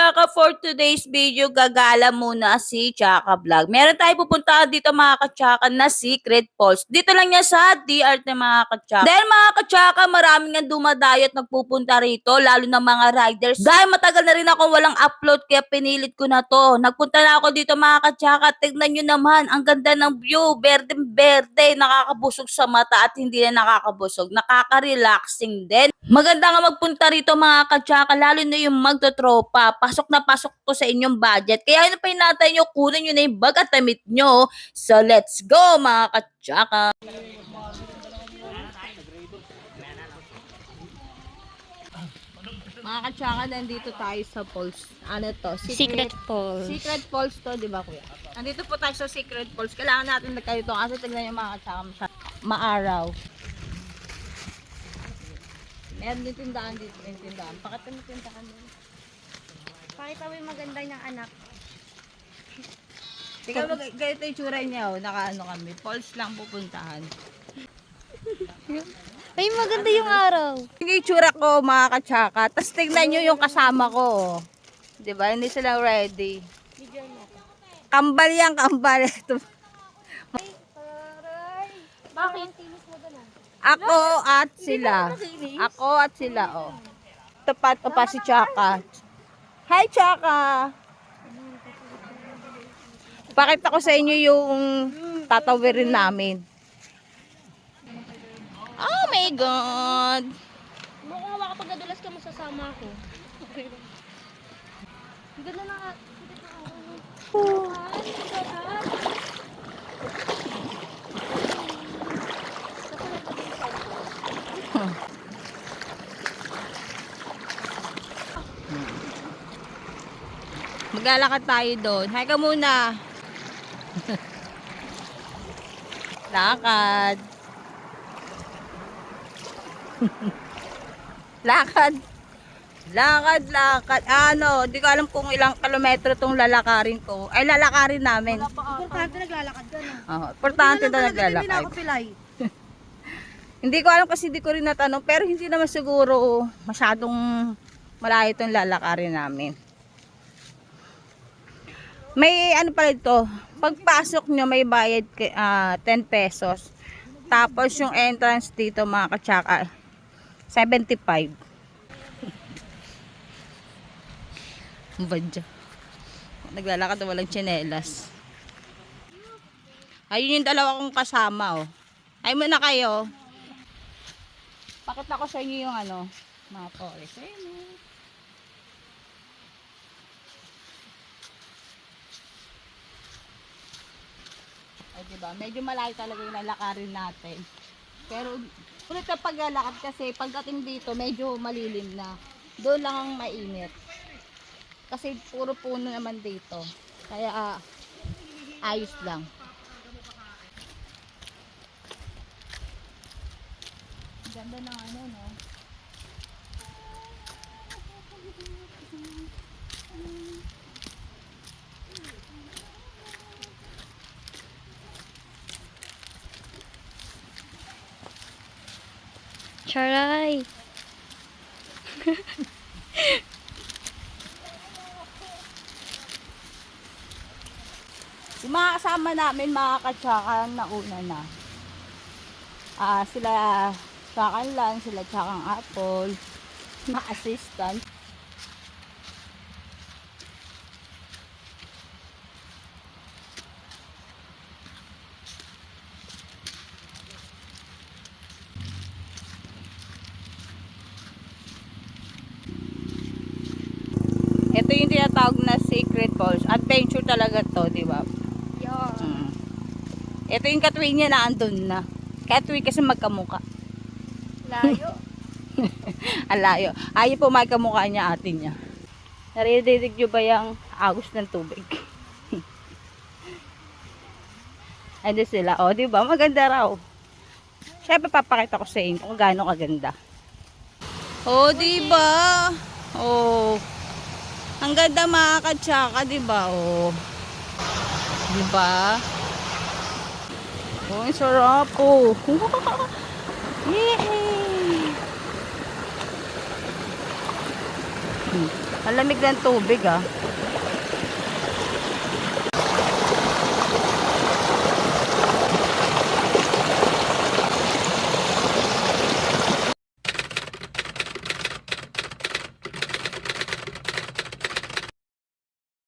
ka-tsaka, for today's video, gagala muna si Tsaka Vlog. Meron tayo pupuntahan dito mga ka-tsaka na Secret Falls. Dito lang yan sa DR na mga ka-tsaka. Dahil mga ka-tsaka, maraming nga dumadayo at nagpupunta rito, lalo na mga riders. Dahil matagal na rin ako walang upload, kaya pinilit ko na to. Nagpunta na ako dito mga ka-tsaka. Tignan nyo naman, ang ganda ng view. Berde-berde, nakakabusog sa mata at hindi na nakakabusog. Nakaka-relaxing din. Maganda nga magpunta rito mga ka-tsaka, lalo na yung magtotropa. Pasok na pasok to sa inyong budget. Kaya ano pa hinatay nyo, kunin nyo na yung bag at damit nyo. So let's go mga ka-tsaka. Mga ka-tsaka, nandito tayo sa falls. Ano to? Secret Falls. Secret Falls to, di ba kuya? Nandito po tayo sa Secret Falls. Kailangan natin nagkayo ito kasi tignan yung mga ka-tsaka, maaraw. Meron din tindahan dito, yung tindahan. Pakita mo tindahan dito. Pakita mo yung maganda niyang anak. Tingnan mo, ganito yung tsura niya, oh. Nakaano kami. Falls lang pupuntahan. Ay, maganda yung araw. Yung tsura ko, mga ka-tsaka. Tapos tignan nyo yung kasama ko, oh. Diba? Hindi sila ready. Kambal yan, kambal. Bakit? Ako at sila. Ako at sila, oh. Tapat ko pa si Tsaka. Hi, Tsaka! Pakita ko sa inyo yung tatawirin namin. Oh my God! Mukhang hawa kapag nadulas ka, masasama ako. Ganda na nga. Maglalakad tayo doon. Hi ka muna. Lakad. Lakad. Lakad. Ano, di ko alam kung ilang kilometro tong lalakarin ko. Ay, lalakarin namin. Importante naglalakad ka na. Importante na Hindi naglalakad. na ako pilay. Hindi ko alam kasi di ko rin natanong. Pero hindi naman siguro masyadong malayo itong lalakarin namin. May ano pala ito, pagpasok nyo may bayad 10 pesos. Tapos yung entrance dito mga ka-tsaka, 75. Badya. Naglalakad na walang tsinelas. Ayun yung dalawa kong kasama, oh. Ay muna kayo. Pakita ko sa inyo yung ano, mga forest. Ayun. Ay, diba? Medyo malayo talaga yung lalakarin natin. Pero, ulit na paglalakad kasi pagdating dito, medyo malilim na. Doon lang ang mainit. Kasi puro puno naman dito. Kaya, ayos lang. Ganda ng ano, no? Charay. Yung mga kasama namin, mga ka-tsaka, nauna na. Sila Tsakan lang, sila Tsakang Apple, mga assistant. Ito yung tinatawag na Secret Falls. Adventure talaga to, di ba? Yeah. Ito yung katwin niya na andun na. Katwin kasi magkamuka. Layo. Ang layo. Ayaw po magkamukha niya atin niya. Naririnig nyo ba yung agos ng tubig? Ano sila? O, di ba? Maganda raw. Siyempre papakita ko sa inyo kung gaano kaganda. O, di ba? O. Ang ganda mga ka-tsaka, di ba? O. Di ba? Oh, ang sarap po. Yay! Ang lamig ng tubig ah.